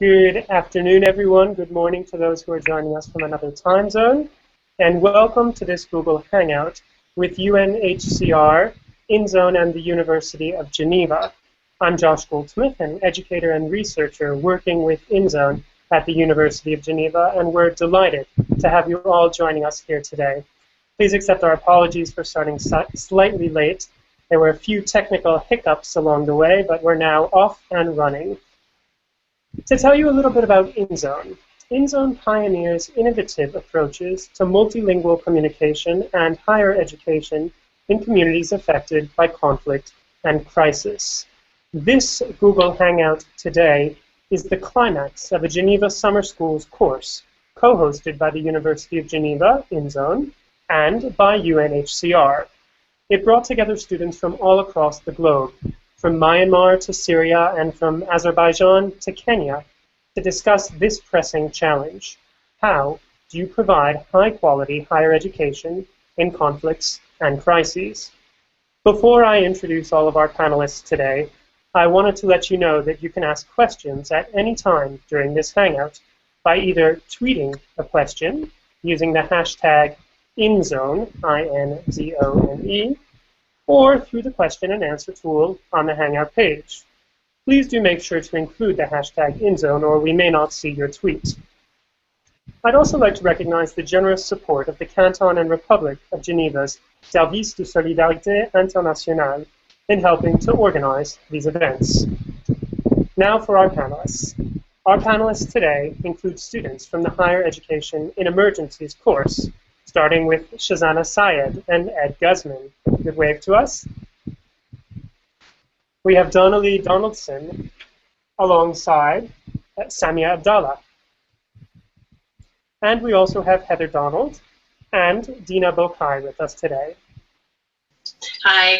Good afternoon, everyone. Good morning to those who are joining us from another time zone. And welcome to this Google Hangout with UNHCR, InZone, and the University of Geneva. I'm Josh Goldsmith, an educator and researcher working with InZone at the University of Geneva, and we're delighted to have you all joining us here today. Please accept our apologies for starting slightly late. There were a few technical hiccups along the way, but we're now off and running. To tell you a little bit about InZone, InZone pioneers innovative approaches to multilingual communication and higher education in communities affected by conflict and crisis. This Google Hangout today is the climax of a Geneva Summer Schools course co-hosted by the University of Geneva, InZone, and by UNHCR. It brought together students from all across the globe, from Myanmar to Syria and from Azerbaijan to Kenya, to discuss this pressing challenge. How do you provide high-quality higher education in conflicts and crises? Before I introduce all of our panelists today, I wanted to let you know that you can ask questions at any time during this Hangout by either tweeting a question using the hashtag InZone, I-N-Z-O-N-E, or through the question and answer tool on the Hangout page. Please do make sure to include the hashtag InZone or we may not see your tweet. I'd also like to recognize the generous support of the Canton and Republic of Geneva's Service de Solidarité Internationale in helping to organize these events. Now for our panelists. Our panelists today include students from the Higher Education in Emergencies course, starting with Shazana Syed and Ed Guzman. Good wave to us. We have Donnelly Donaldson alongside Samia Abdallah. And we also have Heather Donald and Dina Bokai with us today. Hi.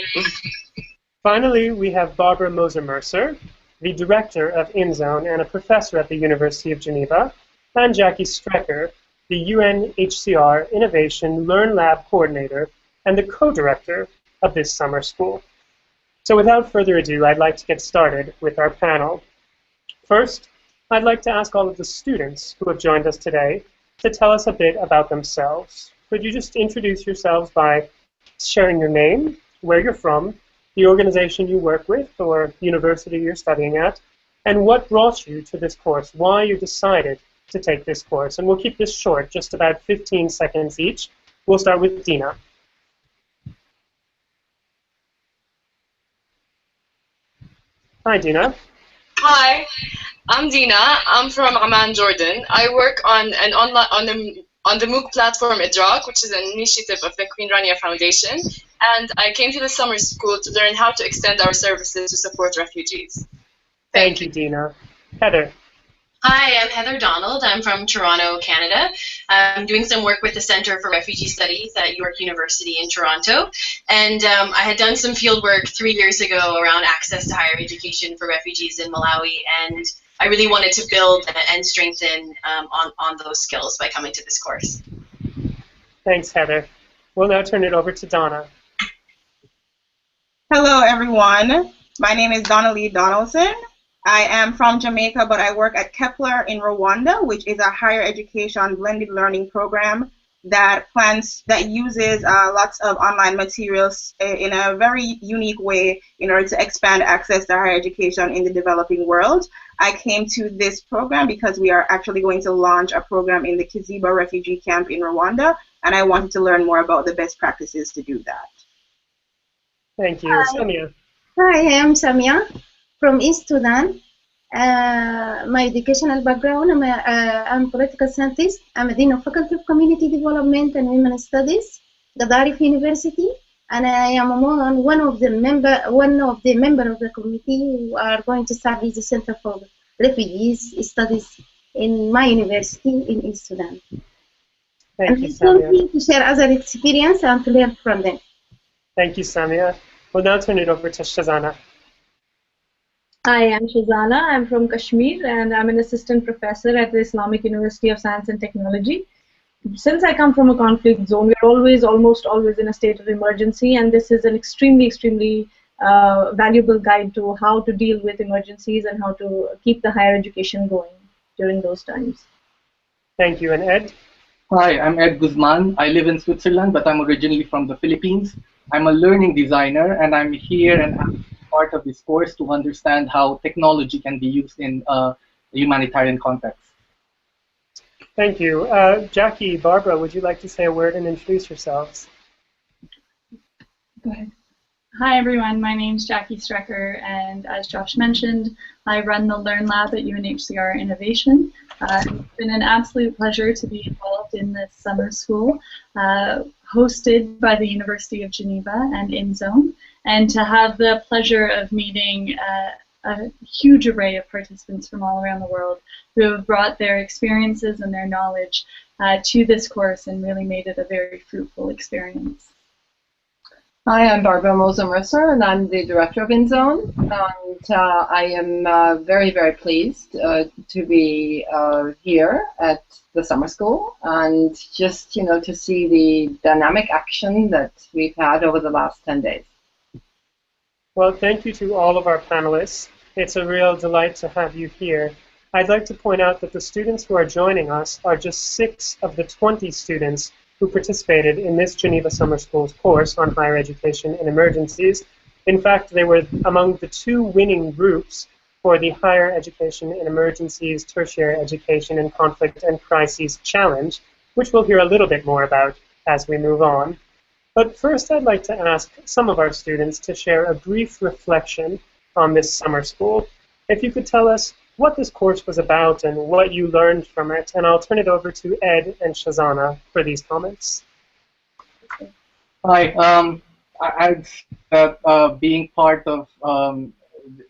Finally, we have Barbara Moser-Mercer, the director of InZone and a professor at the University of Geneva, and Jackie Strecker, the UNHCR Innovation Learn Lab coordinator and the co-director of this summer school. So without further ado, I'd like to get started with our panel. First, I'd like to ask all of the students who have joined us today to tell us a bit about themselves. Could you just introduce yourselves by sharing your name, where you're from, the organization you work with or university you're studying at, and what brought you to this course, why you decided to take this course. And we'll keep this short, just about 15 seconds each. We'll start with Dina. Hi, Dina. Hi, I'm Dina. I'm from Amman, Jordan. I work on the MOOC platform Idrak, which is an initiative of the Queen Rania Foundation, and I came to the summer school to learn how to extend our services to support refugees. Thank you, Dina. Heather. Hi, I'm Heather Donald. I'm from Toronto, Canada. I'm doing some work with the Centre for Refugee Studies at York University in Toronto. And I had done some field work 3 years ago around access to higher education for refugees in Malawi. And I really wanted to build and strengthen on those skills by coming to this course. Thanks, Heather. We'll now turn it over to Donna. Hello, everyone. My name is Donnelly Donaldson. I am from Jamaica, but I work at Kepler in Rwanda, which is a higher education blended learning program that uses lots of online materials in a very unique way in order to expand access to higher education in the developing world. I came to this program because we are actually going to launch a program in the Kiziba refugee camp in Rwanda, and I wanted to learn more about the best practices to do that. Thank you. Samia. Hi, I'm Samia from East Sudan. My educational background, I'm a political scientist. I'm a dean of Faculty of Community Development and Women Studies, Gadarif University, and I am one of the members of the committee who are going to start the Center for Refugees Studies in my university in East Sudan. Thank you, Samia. To share other experience and to learn from them. Thank you, Samia. We'll now turn it over to Shazana. Hi, I'm Shazana. I'm from Kashmir and I'm an assistant professor at the Islamic University of Science and Technology. Since I come from a conflict zone, we're almost always in a state of emergency, and this is an extremely valuable guide to how to deal with emergencies and how to keep the higher education going. during those times. Thank you. And Ed? Hi, I'm Ed Guzman. I live in Switzerland, but I'm originally from the Philippines. I'm a learning designer, and I'm here and I'm part of this course to understand how technology can be used in a humanitarian context. Thank you. Jackie, Barbara, would you like to say a word and introduce yourselves? Go ahead. Hi everyone, my name is Jackie Strecker, and as Josh mentioned, I run the Learn Lab at UNHCR Innovation. It's been an absolute pleasure to be involved in this summer school, hosted by the University of Geneva and InZone, and to have the pleasure of meeting a huge array of participants from all around the world who have brought their experiences and their knowledge to this course and really made it a very fruitful experience. Hi, I'm Barbara Moser-Mercer, and I'm the director of InZone. And I am very, very pleased to be here at the summer school, and just, to see the dynamic action that we've had over the last 10 days. Well, thank you to all of our panelists. It's a real delight to have you here. I'd like to point out that the students who are joining us are just 6 of the 20 students who participated in this Geneva Summer School's course on higher education and emergencies. In fact, they were among the 2 winning groups for the Higher Education and Emergencies Tertiary Education and Conflict and Crises Challenge, which we'll hear a little bit more about as we move on. But first, I'd like to ask some of our students to share a brief reflection on this summer school. If you could tell us what this course was about and what you learned from it, and I'll turn it over to Ed and Shazana for these comments. Hi, being part of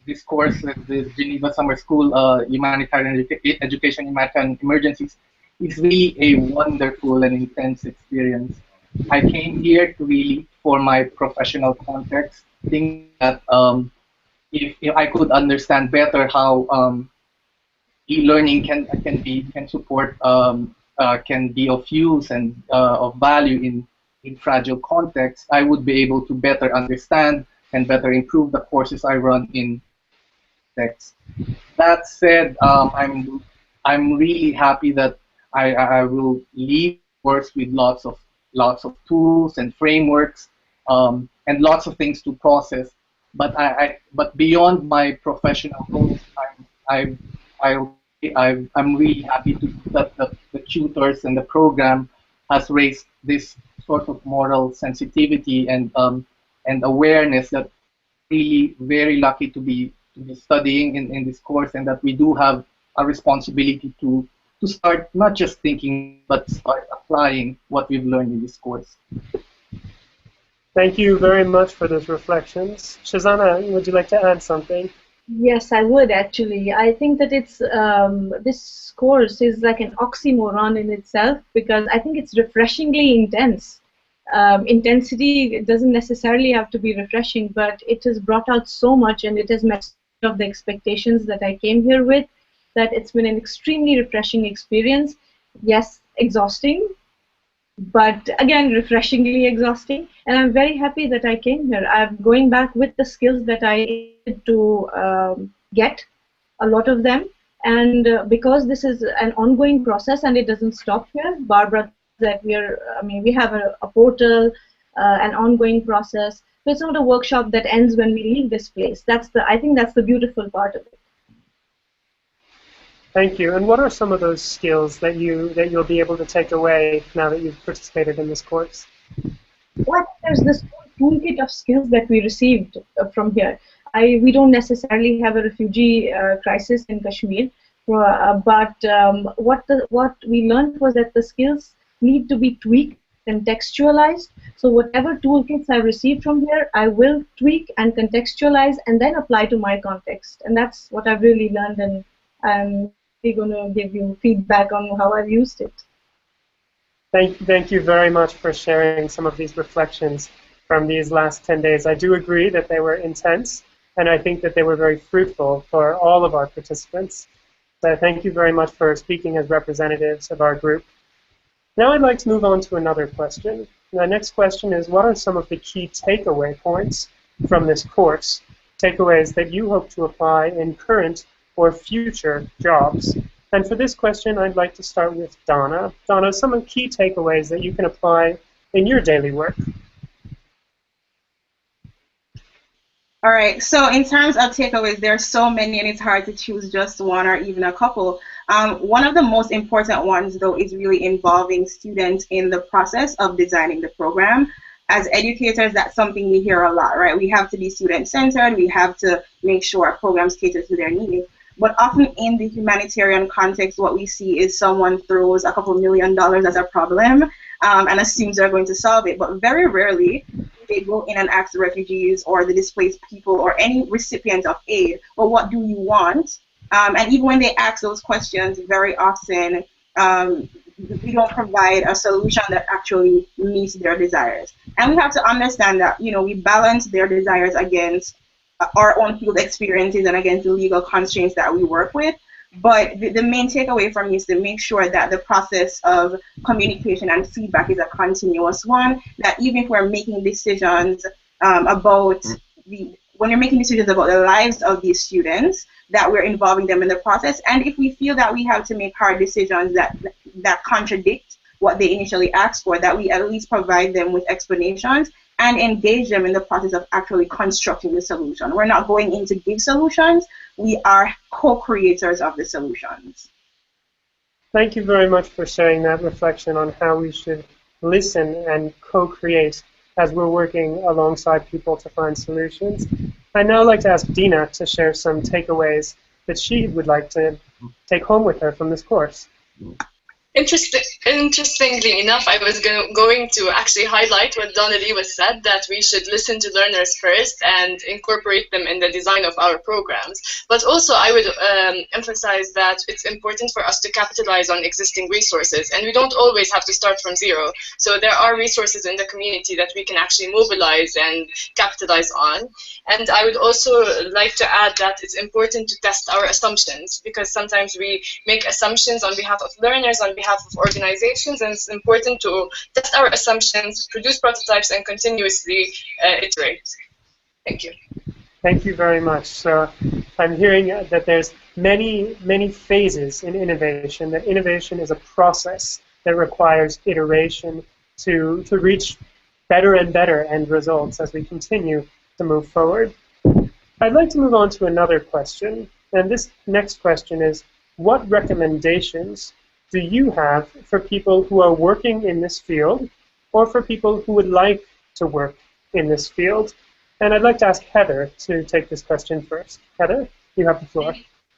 this course at the Geneva Summer School, Humanitarian Education, Humanitarian Emergencies, is really a wonderful and intense experience. I came here really for my professional context, thinking that if I could understand better how e-learning can support can be of use and of value in fragile contexts, I would be able to better understand and better improve the courses I run in text. That said, I'm really happy that I will leave the course with lots of tools and frameworks and lots of things to process. But beyond my professional goals, I'm really happy that the tutors and the program has raised this sort of moral sensitivity and awareness that really very lucky to be studying in this course, and that we do have a responsibility to start not just thinking but start applying what we've learned in this course. Thank you very much for those reflections. Shazana, would you like to add something? Yes, I would actually. I think that it's this course is like an oxymoron in itself, because I think it's refreshingly intense. Intensity doesn't necessarily have to be refreshing, but it has brought out so much, and it has met of the expectations that I came here with, that it's been an extremely refreshing experience. Yes, exhausting, but again, refreshingly exhausting. And I'm very happy that I came here. I'm going back with the skills that I needed to get, a lot of them. And because this is an ongoing process and it doesn't stop here, Barbara, that we have a portal, an ongoing process. So it's not a workshop that ends when we leave this place. I think that's the beautiful part of it. Thank you. And what are some of those skills that you'll be able to take away now that you've participated in this course? Well, there's this toolkit of skills that we received from here. We don't necessarily have a refugee crisis in Kashmir, but what we learned was that the skills need to be tweaked, contextualized. So whatever toolkits I received from here, I will tweak and contextualize and then apply to my context. And that's what I've really learned, and I'm going to give you feedback on how I've used it. Thank you very much for sharing some of these reflections from these last 10 days. I do agree that they were intense, and I think that they were very fruitful for all of our participants. So thank you very much for speaking as representatives of our group. Now I'd like to move on to another question. The next question is, what are some of the key takeaway points from this course? Takeaways that you hope to apply in current or future jobs. And for this question, I'd like to start with Donna. Donna, some key takeaways that you can apply in your daily work. All right, so in terms of takeaways, there are so many and it's hard to choose just one or even a couple. One of the most important ones, though, is really involving students in the process of designing the program. As educators, that's something we hear a lot, right? We have to be student-centered, we have to make sure our programs cater to their needs. But often in the humanitarian context, what we see is someone throws a couple $1 million as a problem and assumes they're going to solve it. But very rarely they go in and ask the refugees or the displaced people or any recipient of aid, well, what do you want? And even when they ask those questions, very often we don't provide a solution that actually meets their desires. And we have to understand that, you know, we balance their desires against our own field experiences and against the legal constraints that we work with. But the main takeaway from me is to make sure that the process of communication and feedback is a continuous one, that even if we're making decisions about when you're making decisions about the lives of these students, that we're involving them in the process. And if we feel that we have to make hard decisions that contradict what they initially asked for, that we at least provide them with explanations and engage them in the process of actually constructing the solution. We're not going in to give solutions, we are co-creators of the solutions. Thank you very much for sharing that reflection on how we should listen and co-create as we're working alongside people to find solutions. I'd now like to ask Dina to share some takeaways that she would like to take home with her from this course. Interestingly enough, I was going to actually highlight what Donnelly was said, that we should listen to learners first and incorporate them in the design of our programs. But also I would emphasize that it's important for us to capitalize on existing resources, and we don't always have to start from zero. So there are resources in the community that we can actually mobilize and capitalize on. And I would also like to add that it's important to test our assumptions, because sometimes we make assumptions on behalf of learners, on behalf of organizations, and it's important to test our assumptions, produce prototypes, and continuously iterate. Thank you. Thank you very much. So I'm hearing that there's many phases in innovation, that innovation is a process that requires iteration to reach better and better end results as we continue to move forward. I'd like to move on to another question, and this next question is, what recommendations do you have for people who are working in this field or for people who would like to work in this field? And I'd like to ask Heather to take this question first. Heather, you have the floor.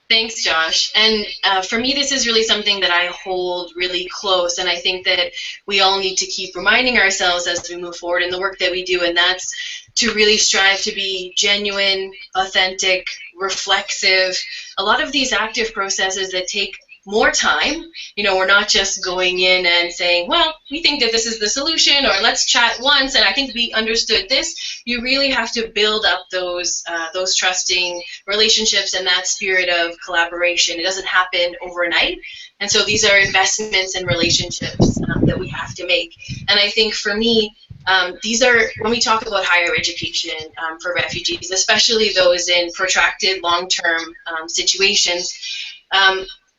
Thanks, Josh. And for me, this is really something that I hold really close, and I think that we all need to keep reminding ourselves as we move forward in the work that we do, and that's to really strive to be genuine, authentic, reflexive. A lot of these active processes that take more time, you know, we're not just going in and saying, well, we think that this is the solution, or let's chat once and I think we understood this. You really have to build up those trusting relationships and that spirit of collaboration. It doesn't happen overnight, and so these are investments in relationships that we have to make. And I think for me, these are, when we talk about higher education for refugees, especially those in protracted long-term situations,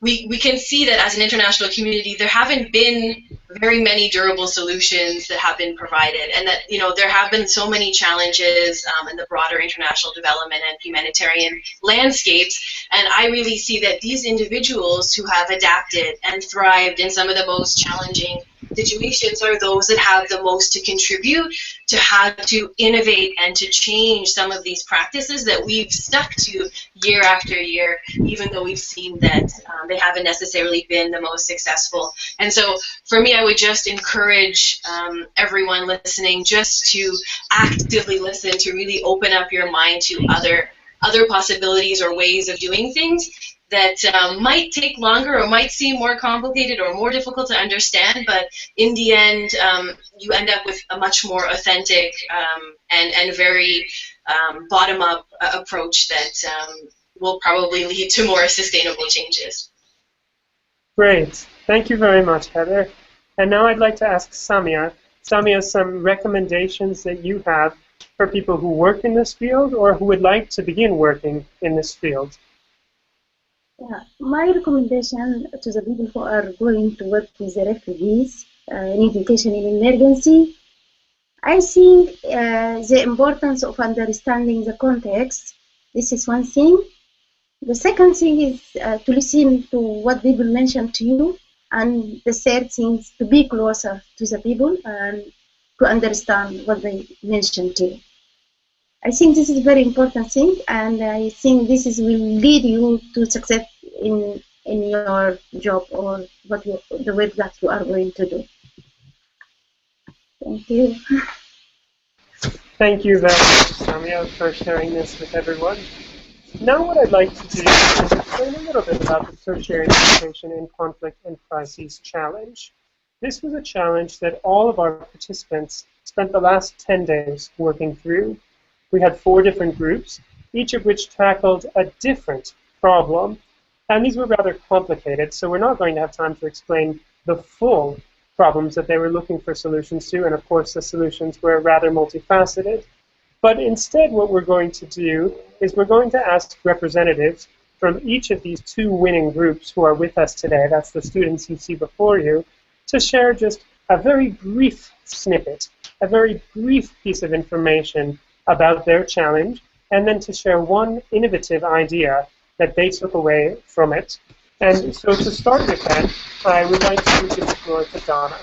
we can see that as an international community, there haven't been very many durable solutions that have been provided, and that, you know, there have been so many challenges in the broader international development and humanitarian landscapes. And I really see that these individuals who have adapted and thrived in some of the most challenging situations are those that have the most to contribute to how to innovate and to change some of these practices that we've stuck to year after year, even though we've seen that they haven't necessarily been the most successful. And so for me, I would just encourage everyone listening just to actively listen, to really open up your mind to other possibilities or ways of doing things that might take longer or might seem more complicated or more difficult to understand, but in the end, you end up with a much more authentic and very bottom-up approach that will probably lead to more sustainable changes. Great. Thank you very much, Heather. And now I'd like to ask Samia. Samia, some recommendations that you have for people who work in this field or who would like to begin working in this field. My recommendation to the people who are going to work with the refugees in education in emergency, I think the importance of understanding the context. This is one thing. The second thing is to listen to what people mention to you. And the third thing is to be closer to the people and to understand what they mention to you. I think this is a very important thing, and I think this will lead you to success in your job or the work that you are going to do. Thank you. Thank you very much, Samia, for sharing this with everyone. Now what I'd like to do is explain a little bit about the Tertiary Education in Conflict and Crises Challenge. This was a challenge that all of our participants spent the last 10 days working through. We had 4 different groups, each of which tackled a different problem. And these were rather complicated, so we're not going to have time to explain the full problems that they were looking for solutions to, and of course the solutions were rather multifaceted. But instead what we're going to do is we're going to ask representatives from each of these 2 winning groups who are with us today, that's the students you see before you, to share just a very brief snippet, a very brief piece of information about their challenge, and then to share one innovative idea that they took away from it. And so to start with that, I would like to give the floor to Donna.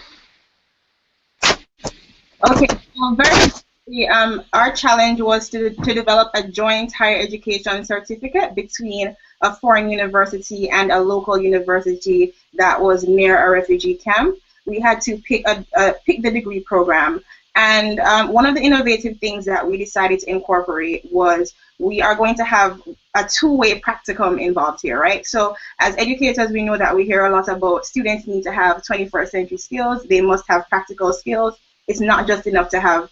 Okay, well, very quickly, our challenge was to develop a joint higher education certificate between a foreign university and a local university that was near a refugee camp. We had to pick the degree program. And one of the innovative things that we decided to incorporate was we are going to have a 2-way practicum involved here, right? So as educators, we know that we hear a lot about students need to have 21st century skills. They must have practical skills. It's not just enough to have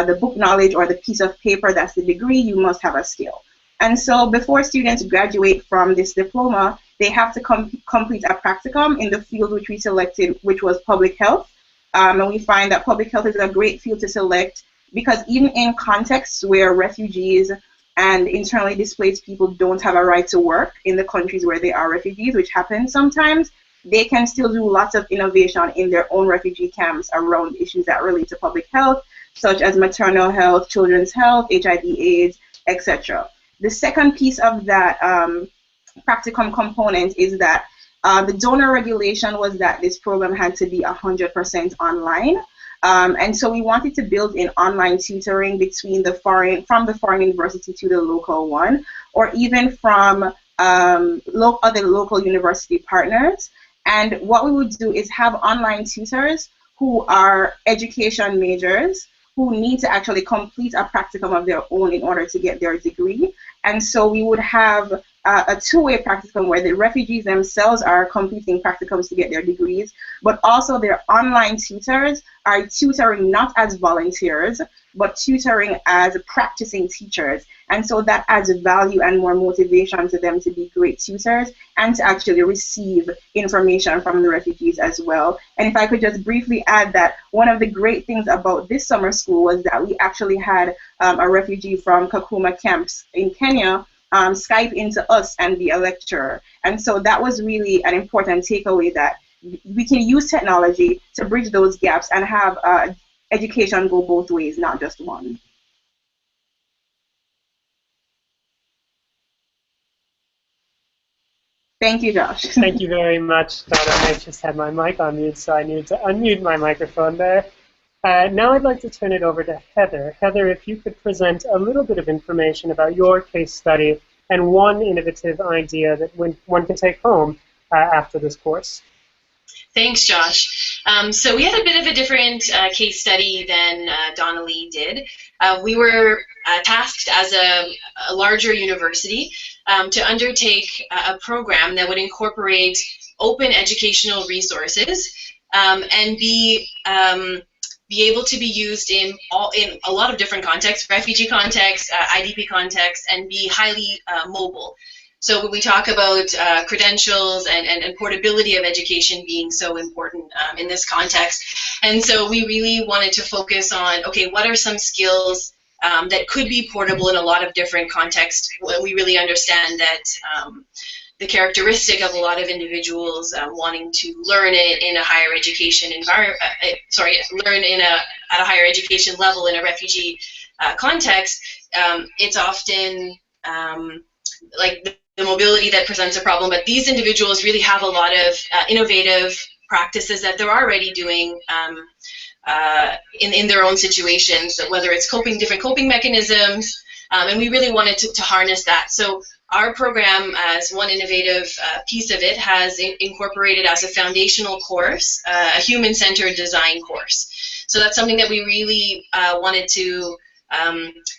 the book knowledge or the piece of paper that's the degree. You must have a skill. And so before students graduate from this diploma, they have to complete a practicum in the field which we selected, which was public health. And we find that public health is a great field to select because even in contexts where refugees and internally displaced people don't have a right to work in the countries where they are refugees, which happens sometimes, they can still do lots of innovation in their own refugee camps around issues that relate to public health, such as maternal health, children's health, HIV/AIDS, etc. The second piece of that practicum component is that the donor regulation was that this program had to be 100% online. And so we wanted to build in online tutoring between from the foreign university to the local one, or even from other local university partners. And what we would do is have online tutors who are education majors who need to actually complete a practicum of their own in order to get their degree. And so we would have a 2-way practicum where the refugees themselves are completing practicums to get their degrees, but also their online tutors are tutoring not as volunteers, but tutoring as practicing teachers. And so that adds value and more motivation to them to be great tutors and to actually receive information from the refugees as well. And if I could just briefly add that one of the great things about this summer school was that we actually had a refugee from Kakuma camps in Kenya Skype into us and be a lecturer. And so that was really an important takeaway, that we can use technology to bridge those gaps and have education go both ways, not just one. Thank you, Josh. Thank you very much, Donna. I just had my mic on mute, so I needed to unmute my microphone there. Now I'd like to turn it over to Heather. Heather, if you could present a little bit of information about your case study and one innovative idea that one can take home after this course. Thanks, Josh. So we had a bit of a different case study than Donnelly did. We were tasked as a larger university to undertake a program that would incorporate open educational resources and be able to be used in a lot of different contexts, refugee contexts, IDP contexts, and be highly mobile. So when we talk about credentials and portability of education being so important in this context, and so we really wanted to focus on, okay, what are some skills that could be portable in a lot of different contexts when we really understand that the characteristic of a lot of individuals wanting to learn it in a higher education environment, learn at a higher education level in a refugee context. It's often like the mobility that presents a problem, but these individuals really have a lot of innovative practices that they're already doing in their own situations, whether it's different coping mechanisms, and we really wanted to harness that. So our program, as one innovative piece of it, has incorporated as a foundational course a human-centered design course. So that's something that we really wanted to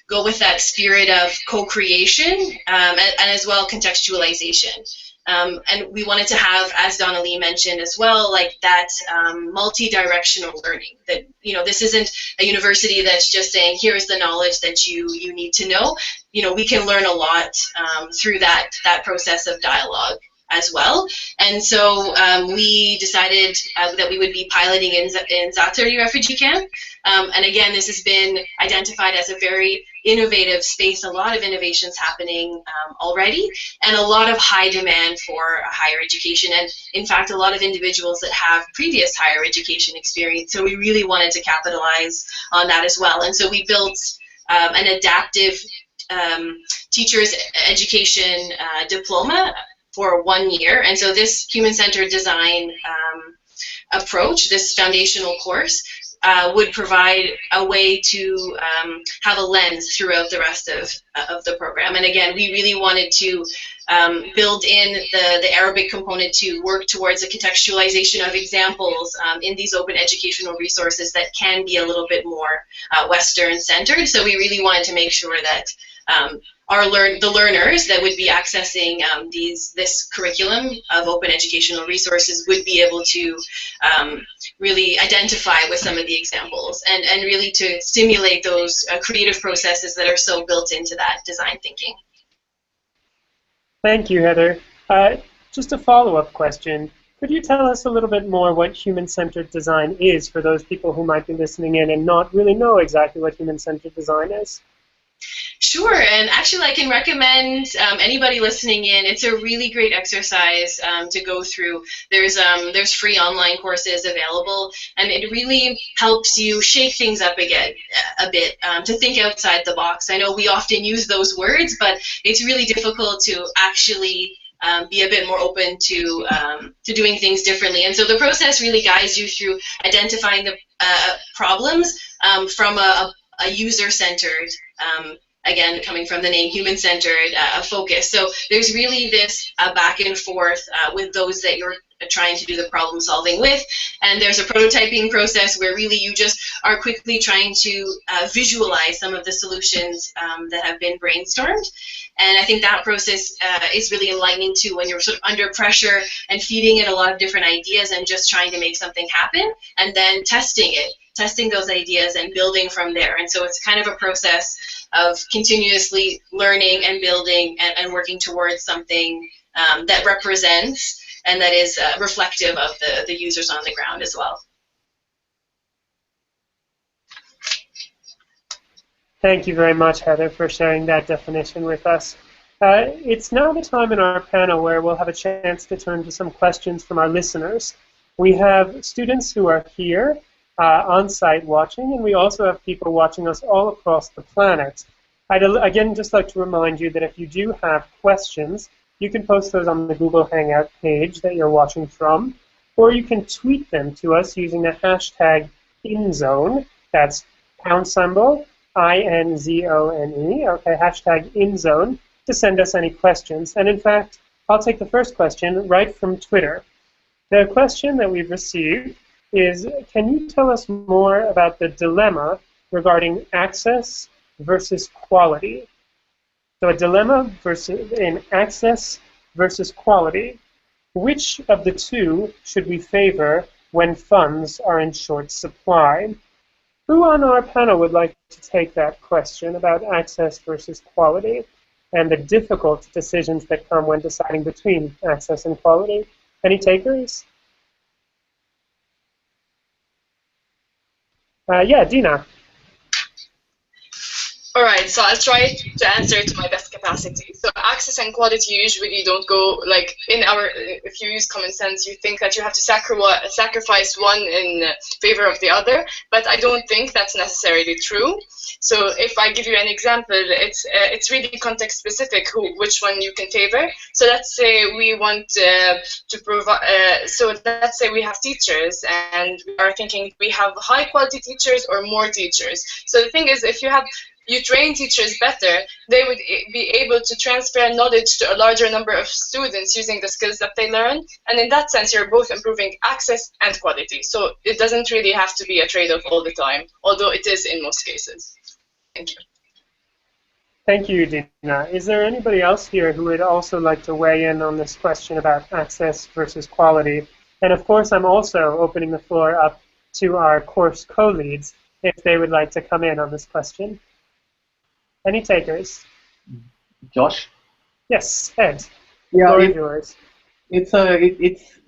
go with, that spirit of co-creation and as well contextualization. And we wanted to have, as Donna Lee mentioned as well, like that multi-directional learning. That, you know, this isn't a university that's just saying, here's the knowledge that you need to know. You know, we can learn a lot through that process of dialogue as well. And so we decided that we would be piloting in Zaatari refugee camp. And again, this has been identified as a very innovative space, a lot of innovations happening already, and a lot of high demand for higher education. And in fact, a lot of individuals that have previous higher education experience. So we really wanted to capitalize on that as well. And so we built an adaptive teacher's education diploma for 1 year. And so this human-centered design approach, this foundational course, would provide a way to have a lens throughout the rest of the program. And again, we really wanted to build in the Arabic component to work towards a contextualization of examples in these open educational resources that can be a little bit more Western-centered. So we really wanted to make sure that the learners that would be accessing this curriculum of open educational resources would be able to really identify with some of the examples and really to stimulate those creative processes that are so built into that design thinking. Thank you, Heather. Just a follow-up question. Could you tell us a little bit more what human-centered design is for those people who might be listening in and not really know exactly what human-centered design is? Sure, and actually I can recommend anybody listening in, it's a really great exercise to go through. There's free online courses available, and it really helps you shake things up again a bit, to think outside the box. I know we often use those words, but it's really difficult to actually be a bit more open to doing things differently. And so the process really guides you through identifying the problems from a user-centered, again, coming from the name human-centered focus. So there's really this back and forth with those that you're trying to do the problem solving with, and there's a prototyping process where really you just are quickly trying to visualize some of the solutions that have been brainstormed. And I think that process is really enlightening too, when you're sort of under pressure and feeding it a lot of different ideas and just trying to make something happen, and then testing those ideas and building from there. And so it's kind of a process of continuously learning and building and working towards something that represents and that is reflective of the users on the ground as well. Thank you very much, Heather, for sharing that definition with us. It's now the time in our panel where we'll have a chance to turn to some questions from our listeners. We have students who are here on-site watching, and we also have people watching us all across the planet. I'd again just like to remind you that if you do have questions, you can post those on the Google Hangout page that you're watching from, or you can tweet them to us using the hashtag INZONE. That's #INZONE, okay, hashtag INZONE, to send us any questions. And in fact, I'll take the first question right from Twitter. The question that we've received is, can you tell us more about the dilemma regarding access versus quality? So a dilemma in access versus quality. Which of the two should we favor when funds are in short supply? Who on our panel would like to take that question about access versus quality and the difficult decisions that come when deciding between access and quality? Any takers? Yeah, Dina. All right, so I'll try to answer to my best capacity. So access and quality usually don't go like in our. If you use common sense, you think that you have to sacrifice one in favor of the other, but I don't think that's necessarily true. So if I give you an example, it's really context specific which one you can favor. So let's say we want to provide. So let's say we have teachers, and we are thinking we have high quality teachers or more teachers. So the thing is, if you train teachers better, they would be able to transfer knowledge to a larger number of students using the skills that they learn. And in that sense, you're both improving access and quality. So it doesn't really have to be a trade-off all the time, although it is in most cases. Thank you. Thank you, Dina. Is there anybody else here who would also like to weigh in on this question about access versus quality? And of course, I'm also opening the floor up to our course co-leads if they would like to come in on this question. Any takers? Josh? Yes, Ed. Yeah, floor is yours. It's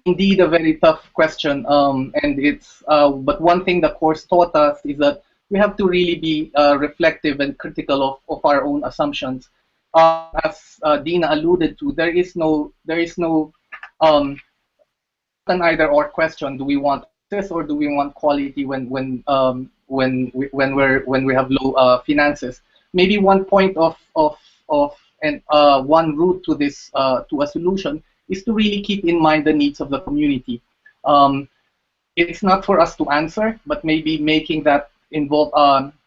indeed a very tough question, and but one thing the course taught us is that we have to really be reflective and critical of our own assumptions. As Dina alluded to, there is no an either or question. Do we want access or do we want quality when we have low finances? Maybe one point and one route to this to a solution is to really keep in mind the needs of the community. It's not for us to answer, but maybe making that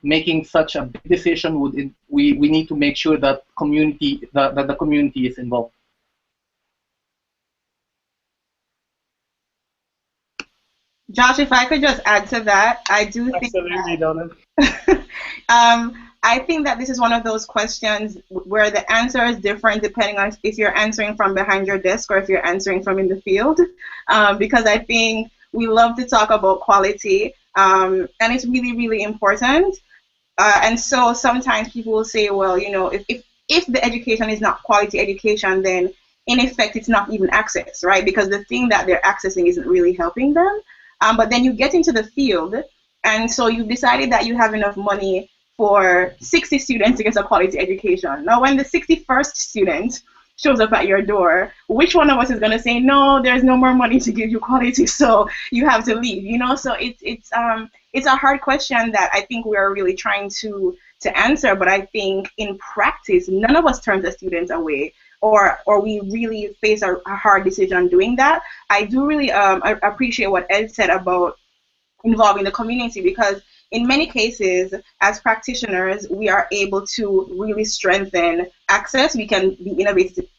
making such a big decision we need to make sure that the community is involved. Josh, if I could just add to that, I do think absolutely, Donna. I think that this is one of those questions where the answer is different depending on if you're answering from behind your desk or if you're answering from in the field, because I think we love to talk about quality, and it's really, really important. And so sometimes people will say, well, you know, if the education is not quality education, then in effect it's not even access, right? Because the thing that they're accessing isn't really helping them. But then you get into the field, and so you've decided that you have enough money for 60 students to get a quality education. Now, when the 61st student shows up at your door, which one of us is going to say, no, there's no more money to give you quality, so you have to leave, you know? So it's a hard question that I think we're really trying to answer, but I think in practice, none of us turns the students away, or we really face a hard decision doing that. I do really appreciate what Ed said about involving the community, because in many cases, as practitioners, we are able to really strengthen access. We can be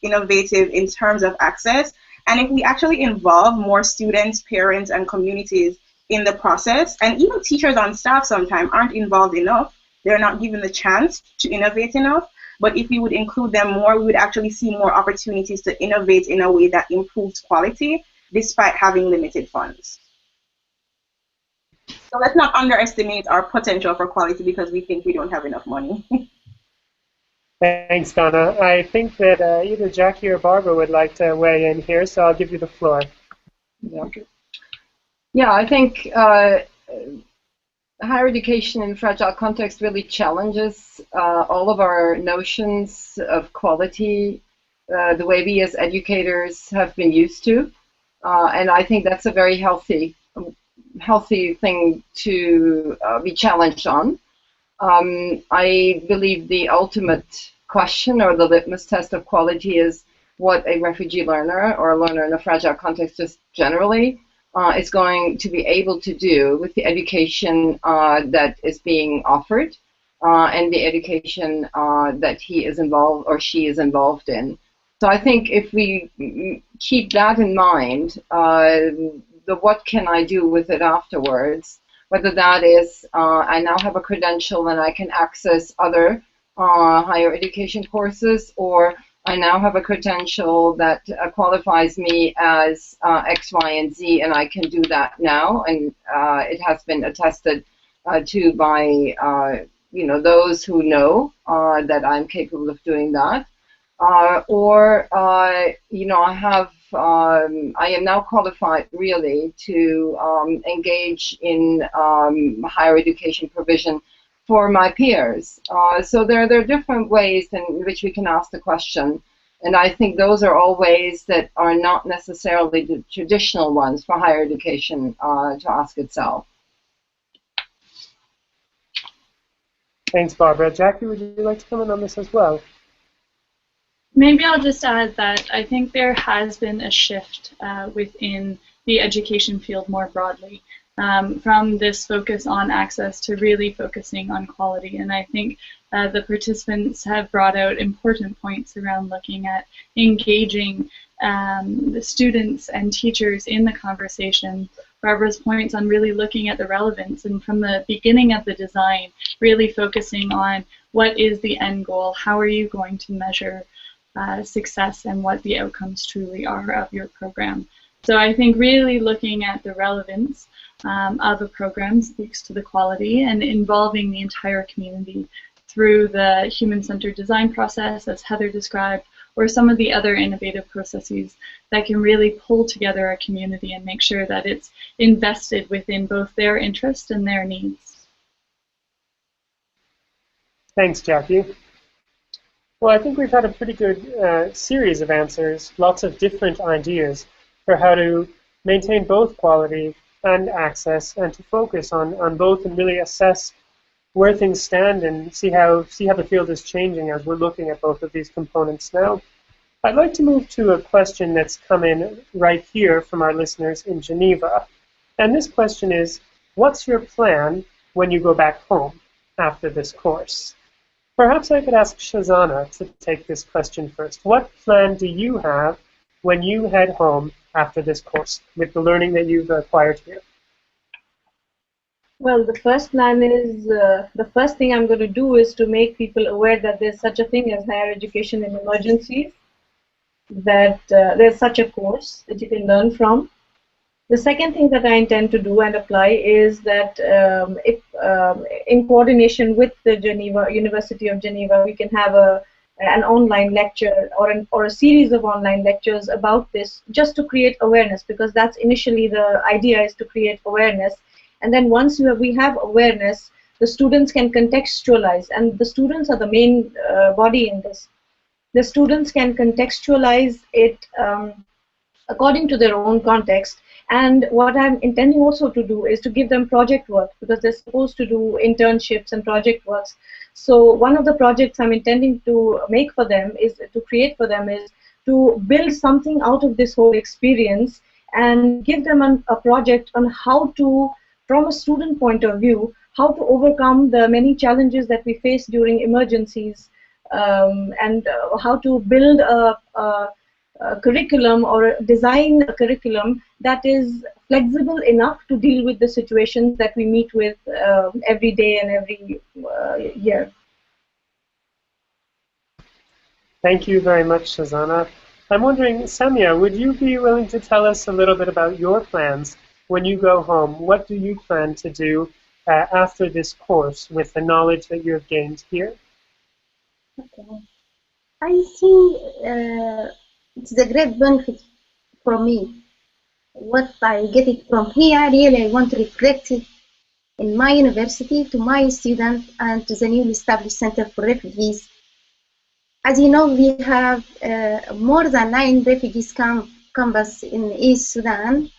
innovative in terms of access. And if we actually involve more students, parents, and communities in the process, and even teachers on staff sometimes aren't involved enough, they're not given the chance to innovate enough. But if we would include them more, we would actually see more opportunities to innovate in a way that improves quality despite having limited funds. So let's not underestimate our potential for quality because we think we don't have enough money. Thanks, Donna. I think that either Jackie or Barbara would like to weigh in here, so I'll give you the floor. Yeah, I think higher education in fragile context really challenges all of our notions of quality, the way we as educators have been used to. And I think that's a very healthy thing to be challenged on. I believe the ultimate question or the litmus test of quality is what a refugee learner or a learner in a fragile context just generally is going to be able to do with the education that is being offered and the education that he is involved or she is involved in. So I think if we keep that in mind, the what can I do with it afterwards, whether that is I now have a credential and I can access other higher education courses, or I now have a credential that qualifies me as X, Y, and Z, and I can do that now, and it has been attested to by those who know that I'm capable of doing that. I am now qualified really to engage in higher education provision for my peers. So there are different ways in which we can ask the question. And I think those are all ways that are not necessarily the traditional ones for higher education to ask itself. Thanks, Barbara. Jackie, would you like to comment on this as well? Maybe I'll just add that I think there has been a shift within the education field more broadly, from this focus on access to really focusing on quality. And I think the participants have brought out important points around looking at engaging the students and teachers in the conversation. Barbara's points on really looking at the relevance, and from the beginning of the design, really focusing on what is the end goal, how are you going to measure success, and what the outcomes truly are of your program. So I think really looking at the relevance of a program speaks to the quality, and involving the entire community through the human-centered design process, as Heather described, or some of the other innovative processes that can really pull together a community and make sure that it's invested within both their interest and their needs. Thanks, Jackie. Well, I think we've had a pretty good series of answers, lots of different ideas for how to maintain both quality and access, and to focus on both and really assess where things stand and see how the field is changing as we're looking at both of these components now. I'd like to move to a question that's come in right here from our listeners in Geneva. And this question is, what's your plan when you go back home after this course? Perhaps I could ask Shazana to take this question first. What plan do you have when you head home after this course with the learning that you've acquired here? Well, the first plan is, the first thing I'm going to do is to make people aware that there's such a thing as higher education in emergencies, that there's such a course that you can learn from. The second thing that I intend to do and apply is that if in coordination with the University of Geneva, we can have an online lecture or a series of online lectures about this, just to create awareness, because that's initially the idea, is to create awareness. And then once we have awareness, the students can contextualize, and the students are the main body in this. The students can contextualize it according to their own context. And what I'm intending also to do is to give them project work, because they're supposed to do internships and project works. So one of the projects I'm intending to make for them is to create for them is to build something out of this whole experience and give them a project on how to, from a student point of view, how to overcome the many challenges that we face during emergencies, and how to build a curriculum or design a curriculum that is flexible enough to deal with the situations that we meet with every day and every year. Thank you very much, Shazana. I'm wondering, Samia, would you be willing to tell us a little bit about your plans when you go home? What do you plan to do after this course with the knowledge that you have gained here? Okay. I think it's a great benefit for me. What I get it from here, really I want to reflect it in my university, to my students, and to the newly established Center for Refugees. As you know, we have more than 9 refugees campus in East Sudan.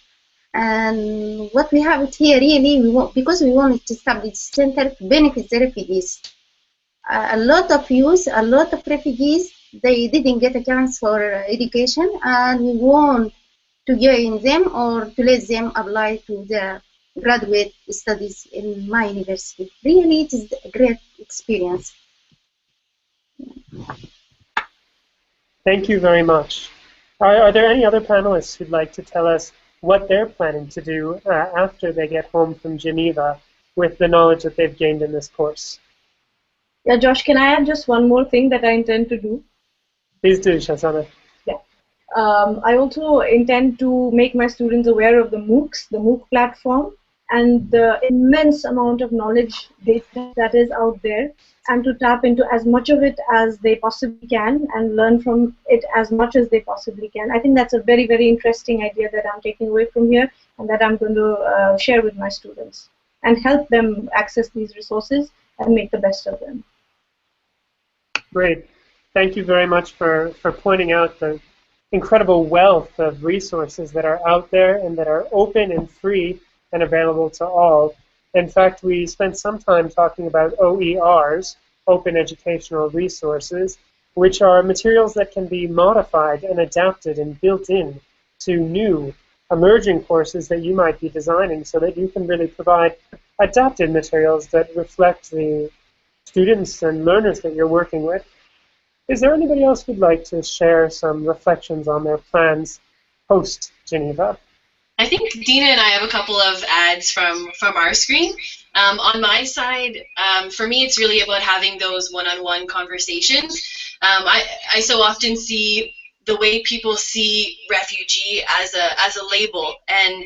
And what we have it here, really, because we wanted to establish a center to benefit the refugees. A lot of youth, a lot of refugees, they didn't get a chance for education, and we want to join them or to let them apply to the graduate studies in my university. Really, it is a great experience. Thank you very much. Are there any other panelists who'd like to tell us what they're planning to do after they get home from Geneva with the knowledge that they've gained in this course? Yeah, Josh, can I add just one more thing that I intend to do? Please do, Shazana. Yeah. I also intend to make my students aware of the MOOCs, the MOOC platform, and the immense amount of knowledge data that is out there, and to tap into as much of it as they possibly can and learn from it as much as they possibly can. I think that's a very, very interesting idea that I'm taking away from here, and that I'm going to share with my students and help them access these resources and make the best of them. Great. Thank you very much for pointing out the incredible wealth of resources that are out there and that are open and free and available to all. In fact, we spent some time talking about OERs, Open Educational Resources, which are materials that can be modified and adapted and built in to new emerging courses that you might be designing so that you can really provide adapted materials that reflect the students and learners that you're working with. Is there anybody else who'd like to share some reflections on their plans post-Geneva? I think Dina and I have a couple of ads from our screen. On my side, for me, it's really about having those one-on-one conversations. I so often see the way people see refugee as a label, and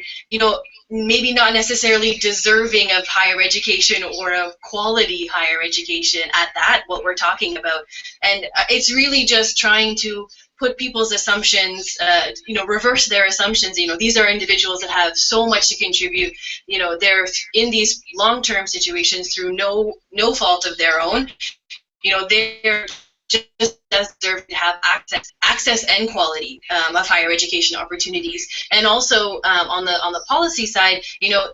maybe not necessarily deserving of higher education or of quality higher education at that, what we're talking about. And it's really just trying to put people's assumptions, reverse their assumptions. These are individuals that have so much to contribute. They're in these long-term situations through no fault of their own. They're just deserve to have access and quality of higher education opportunities. And also on the policy side,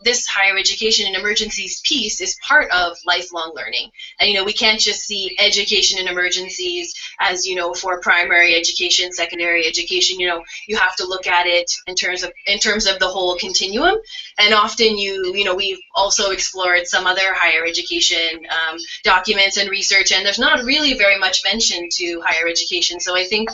this higher education and emergencies piece is part of lifelong learning. And we can't just see education and emergencies as for primary education, secondary education. You have to look at it in terms of the whole continuum. And often we've also explored some other higher education documents and research, and there's not really very much mention to higher education. So I think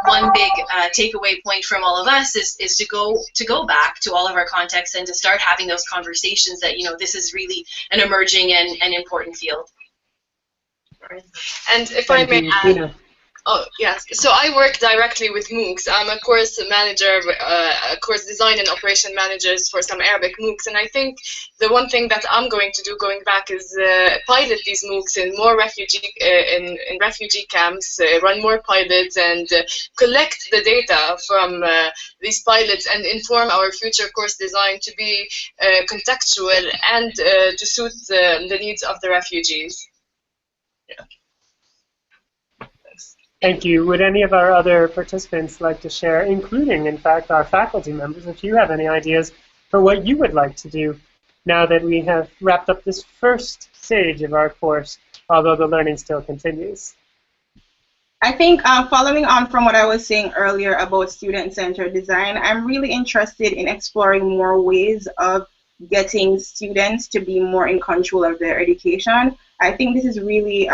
one big takeaway point from all of us is to go back to all of our contexts and to start having those conversations that this is really an emerging and important field. And if I may add, oh yes, so I work directly with MOOCs. I'm a course manager, course design and operation managers for some Arabic MOOCs, and I think the one thing that I'm going to do going back is pilot these MOOCs in more refugee in refugee camps, run more pilots, and collect the data from these pilots and inform our future course design to be contextual and to suit the needs of the refugees. Yeah. Thank you. Would any of our other participants like to share, including, in fact, our faculty members, if you have any ideas for what you would like to do now that we have wrapped up this first stage of our course, although the learning still continues? I think following on from what I was saying earlier about student-centered design, I'm really interested in exploring more ways of getting students to be more in control of their education. I think this is really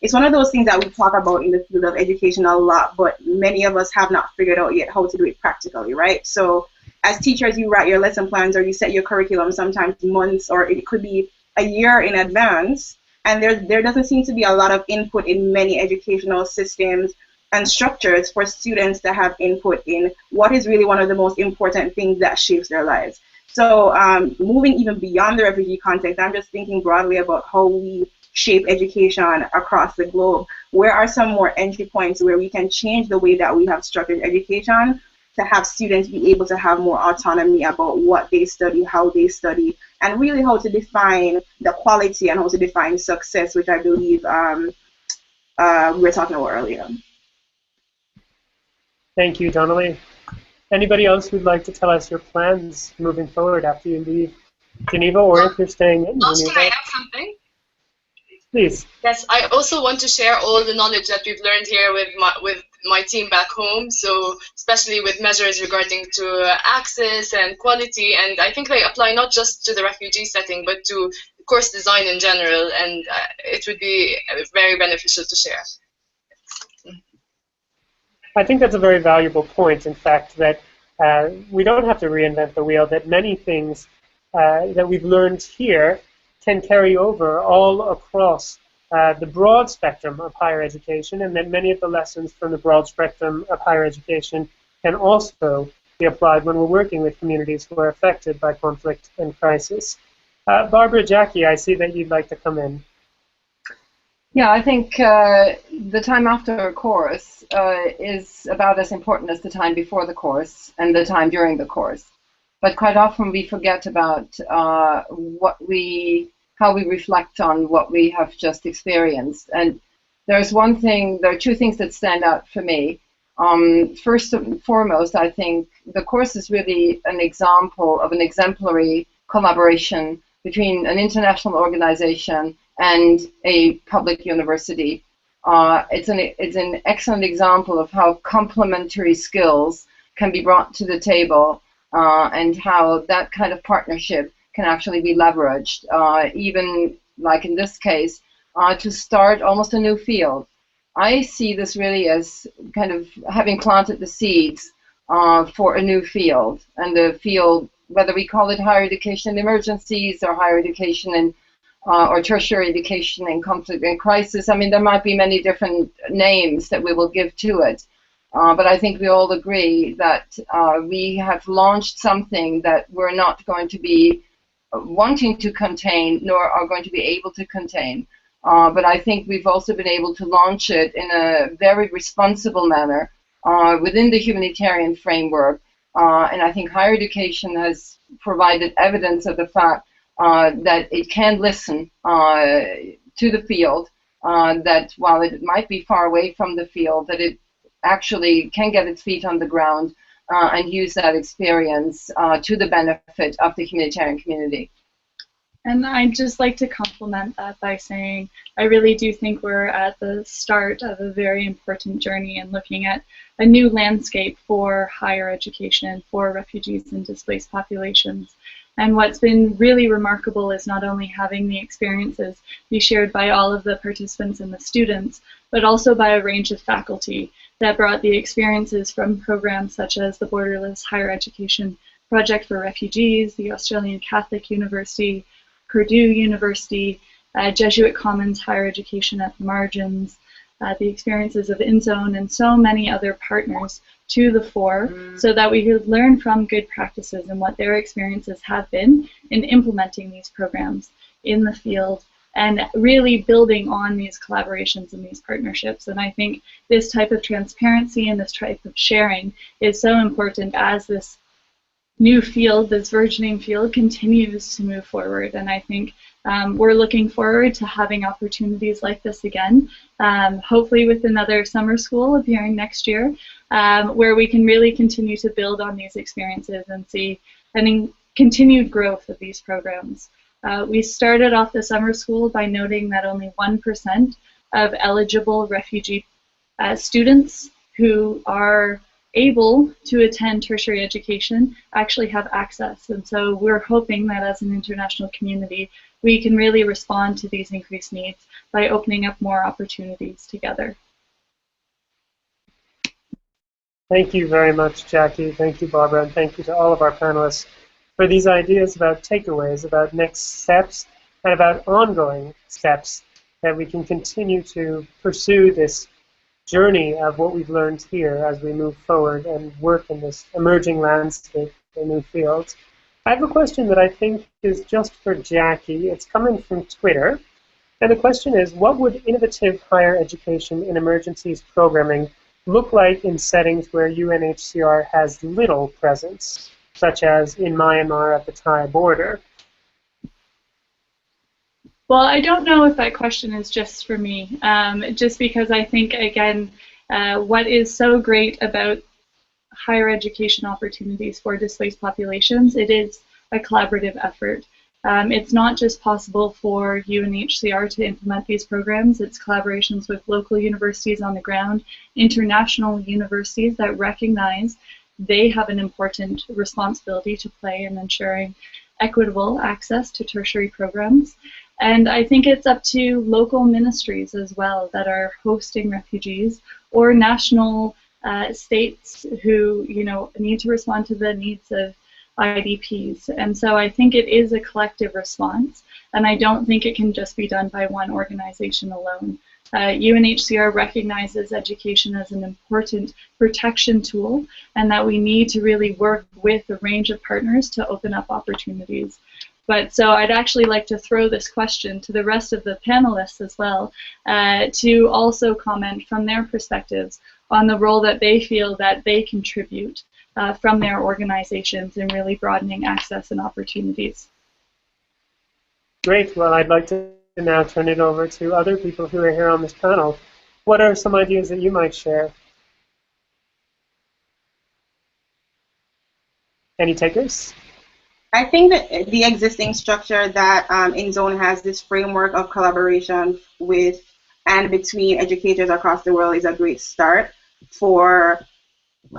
it's one of those things that we talk about in the field of education a lot, but many of us have not figured out yet how to do it practically, right? So as teachers, you write your lesson plans or you set your curriculum sometimes months or it could be a year in advance, and there doesn't seem to be a lot of input in many educational systems and structures for students to have input in what is really one of the most important things that shapes their lives. So moving even beyond the refugee context, I'm just thinking broadly about how we shape education across the globe. Where are some more entry points where we can change the way that we have structured education to have students be able to have more autonomy about what they study, how they study, and really how to define the quality and how to define success, which I believe we were talking about earlier. Thank you, Donnelly. Anybody else who'd like to tell us your plans moving forward after you leave Geneva, or if you're staying in Geneva? Can I add something? Please. Yes, I also want to share all the knowledge that we've learned here with my team back home, so especially with measures regarding to access and quality, and I think they apply not just to the refugee setting, but to course design in general, and it would be very beneficial to share. I think that's a very valuable point, in fact, that we don't have to reinvent the wheel, that many things that we've learned here can carry over all across the broad spectrum of higher education, and that many of the lessons from the broad spectrum of higher education can also be applied when we're working with communities who are affected by conflict and crisis. Barbara, Jackie, I see that you'd like to come in. Yeah, I think the time after a course is about as important as the time before the course and the time during the course. But quite often we forget about how we reflect on what we have just experienced. And there are two things that stand out for me. First and foremost, I think the course is really an example of an exemplary collaboration between an international organization and a public university. It's an excellent example of how complementary skills can be brought to the table, and how that kind of partnership can actually be leveraged, even like in this case, to start almost a new field. I see this really as kind of having planted the seeds for a new field, and the field, whether we call it higher education in emergencies or higher education in or tertiary education in conflict and crisis. I mean, there might be many different names that we will give to it, but I think we all agree that we have launched something that we're not going to be wanting to contain, nor are going to be able to contain. But I think we've also been able to launch it in a very responsible manner within the humanitarian framework. And I think higher education has provided evidence of the fact that it can listen to the field, that while it might be far away from the field, that it actually can get its feet on the ground and use that experience to the benefit of the humanitarian community. And I'd just like to complement that by saying I really do think we're at the start of a very important journey in looking at a new landscape for higher education for refugees and displaced populations. And what's been really remarkable is not only having the experiences be shared by all of the participants and the students, but also by a range of faculty that brought the experiences from programs such as the Borderless Higher Education Project for Refugees, the Australian Catholic University, Purdue University, Jesuit Commons Higher Education at the Margins, the experiences of InZone, and so many other partners to the fore, so that we could learn from good practices and what their experiences have been in implementing these programs in the field and really building on these collaborations and these partnerships. And I think this type of transparency and this type of sharing is so important as this new field, this burgeoning field, continues to move forward. And I think we're looking forward to having opportunities like this again, hopefully with another summer school appearing next year, where we can really continue to build on these experiences and see an continued growth of these programs. We started off the summer school by noting that only 1% of eligible refugee students who are able to attend tertiary education actually have access. And so we're hoping that as an international community, we can really respond to these increased needs by opening up more opportunities together. Thank you very much, Jackie. Thank you, Barbara, and thank you to all of our panelists for these ideas about takeaways, about next steps, and about ongoing steps that we can continue to pursue this journey of what we've learned here as we move forward and work in this emerging landscape in new fields. I have a question that I think is just for Jackie. It's coming from Twitter. And the question is, what would innovative higher education in emergencies programming look like in settings where UNHCR has little presence, such as in Myanmar at the Thai border? Well, I don't know if that question is just for me, just because I think, again, what is so great about higher education opportunities for displaced populations, it is a collaborative effort. It's not just possible for UNHCR to implement these programs, it's collaborations with local universities on the ground, international universities that recognize they have an important responsibility to play in ensuring equitable access to tertiary programs. And I think it's up to local ministries as well that are hosting refugees, or national states who, need to respond to the needs of IDPs. And so I think it is a collective response, and I don't think it can just be done by one organization alone. UNHCR recognizes education as an important protection tool, and that we need to really work with a range of partners to open up opportunities. But so I'd actually like to throw this question to the rest of the panelists as well, to also comment from their perspectives on the role that they feel that they contribute from their organizations in really broadening access and opportunities. Great. Well, I'd like to now turn it over to other people who are here on this panel. What are some ideas that you might share? Any takers? I think that the existing structure that InZone has, this framework of collaboration with and between educators across the world, is a great start for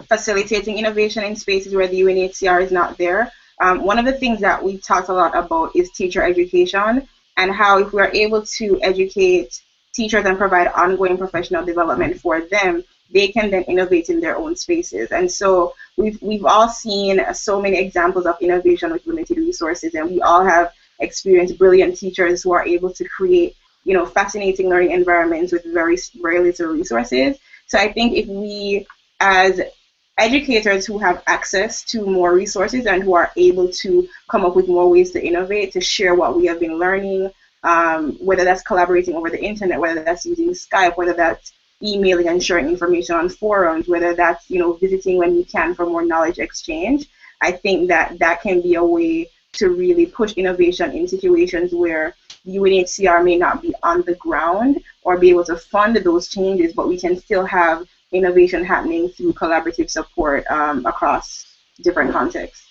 facilitating innovation in spaces where the UNHCR is not there. One of the things that we talked a lot about is teacher education, and how if we are able to educate teachers and provide ongoing professional development for them, they can then innovate in their own spaces. And so we've all seen so many examples of innovation with limited resources, and we all have experienced brilliant teachers who are able to create, you know, fascinating learning environments with very little resources. So I think if we, as educators who have access to more resources and who are able to come up with more ways to innovate, to share what we have been learning, whether that's collaborating over the internet, whether that's using Skype, whether that's emailing and sharing information on forums, whether that's, you know, visiting when we can for more knowledge exchange, I think that that can be a way to really push innovation in situations where the UNHCR may not be on the ground or be able to fund those changes, but we can still have innovation happening through collaborative support across different contexts.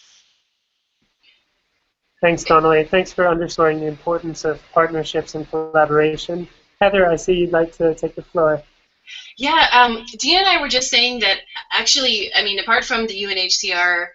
Thanks, Donnelly. Thanks for underscoring the importance of partnerships and collaboration. Heather, I see you'd like to take the floor. Yeah, Dina and I were just saying that actually, I mean, apart from the UNHCR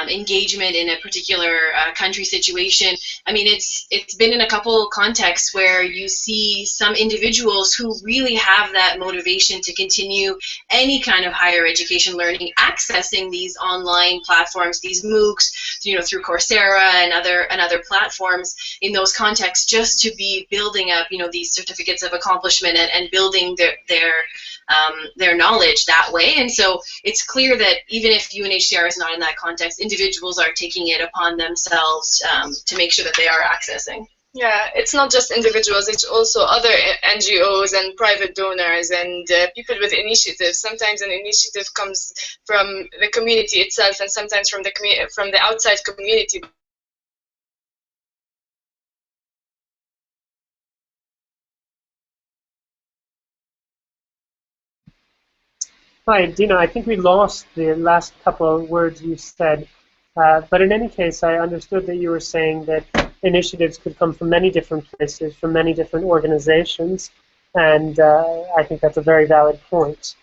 engagement in a particular country situation, I mean, it's been in a couple contexts where you see some individuals who really have that motivation to continue any kind of higher education learning, accessing these online platforms, these MOOCs, you know, through Coursera and other platforms in those contexts, just to be building up, you know, these certificates of accomplishment and building their knowledge that way. And so it's clear that even if UNHCR is not in that context, individuals are taking it upon themselves to make sure that they are accessing. Yeah, it's not just individuals, it's also other NGOs and private donors and people with initiatives. Sometimes an initiative comes from the community itself and sometimes from the outside community. Hi, Dina, I think we lost the last couple of words you said, but in any case, I understood that you were saying that initiatives could come from many different places, from many different organizations, and I think that's a very valid point.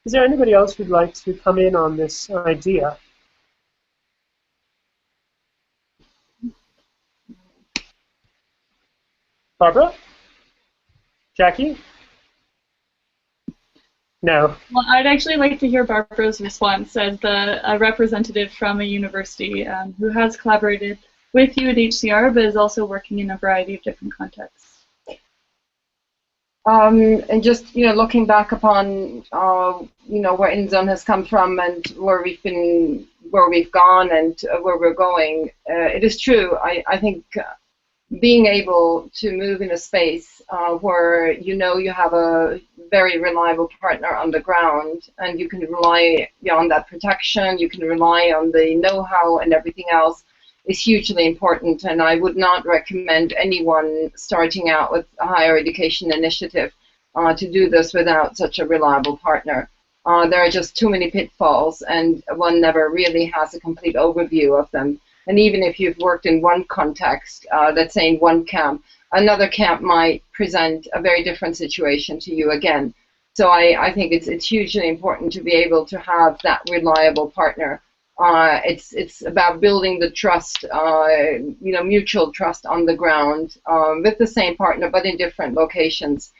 Is there anybody else who'd like to come in on this idea? Barbara? Jackie? No. Well, I'd actually like to hear Barbara's response as a representative from a university who has collaborated with UNHCR but is also working in a variety of different contexts. And just, you know, looking back upon, you know, where InZone has come from and where we've been, where we've gone and where we're going, it is true. I think being able to move in a space where you know you have a very reliable partner on the ground and you can rely on that protection, you can rely on the know-how and everything else is hugely important. And I would not recommend anyone starting out with a higher education initiative to do this without such a reliable partner. There are just too many pitfalls and one never really has a complete overview of them. And even if you've worked in one context, let's say in one camp, another camp might present a very different situation to you again. So I think it's hugely important to be able to have that reliable partner. It's about building the trust, you know, mutual trust on the ground with the same partner but in different locations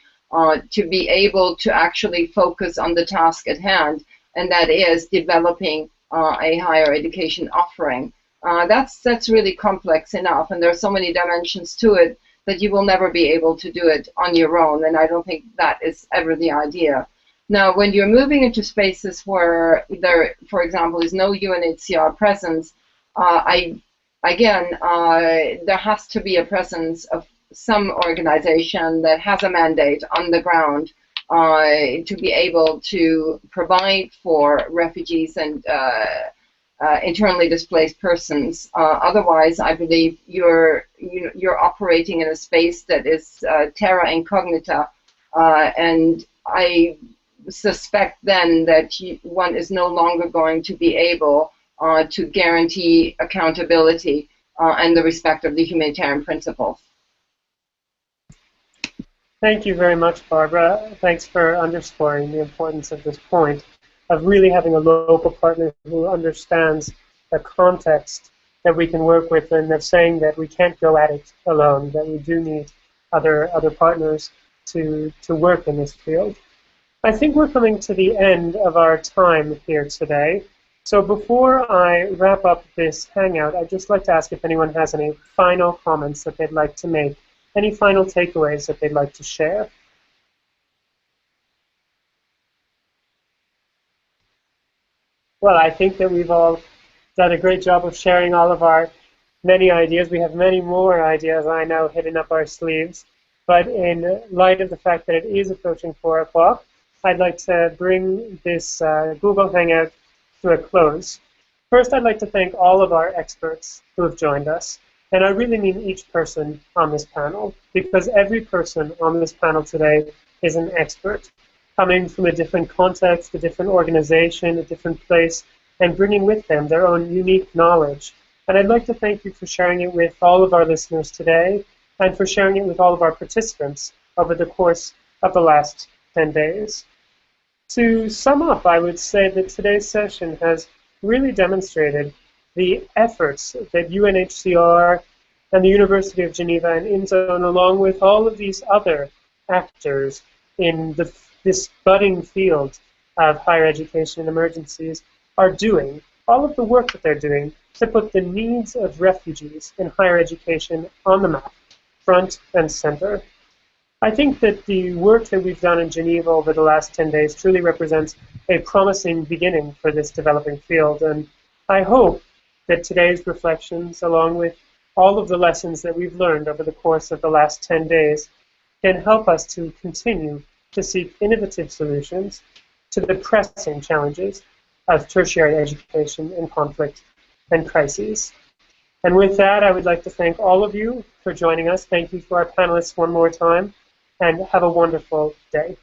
to be able to actually focus on the task at hand, and that is developing a higher education offering. That's really complex enough, and there are so many dimensions to it that you will never be able to do it on your own, and I don't think that is ever the idea. Now, when you're moving into spaces where there, for example, is no UNHCR presence, there has to be a presence of some organization that has a mandate on the ground to be able to provide for refugees and internally displaced persons. Otherwise, I believe you're operating in a space that is terra incognita, and I suspect then that one is no longer going to be able to guarantee accountability and the respect of the humanitarian principles. Thank you very much, Barbara. Thanks for underscoring the importance of this point of really having a local partner who understands the context that we can work with, and of saying that we can't go at it alone, that we do need other partners to work in this field. I think we're coming to the end of our time here today. So before I wrap up this hangout, I'd just like to ask if anyone has any final comments that they'd like to make, any final takeaways that they'd like to share. Well, I think that we've all done a great job of sharing all of our many ideas. We have many more ideas, I know, hidden up our sleeves. But in light of the fact that it is approaching 4 o'clock, I'd like to bring this Google Hangout to a close. First, I'd like to thank all of our experts who have joined us. And I really mean each person on this panel, because every person on this panel today is an expert, coming from a different context, a different organization, a different place, and bringing with them their own unique knowledge. And I'd like to thank you for sharing it with all of our listeners today, and for sharing it with all of our participants over the course of the last 10 days. To sum up, I would say that today's session has really demonstrated the efforts that UNHCR and the University of Geneva and INZONE, along with all of these other actors in this budding field of higher education and emergencies, are doing, all of the work that they're doing to put the needs of refugees in higher education on the map, front and center. I think that the work that we've done in Geneva over the last 10 days truly represents a promising beginning for this developing field, and I hope that today's reflections, along with all of the lessons that we've learned over the course of the last 10 days, can help us to continue to seek innovative solutions to the pressing challenges of tertiary education in conflict and crises. And with that, I would like to thank all of you for joining us. Thank you to our panelists one more time, and have a wonderful day.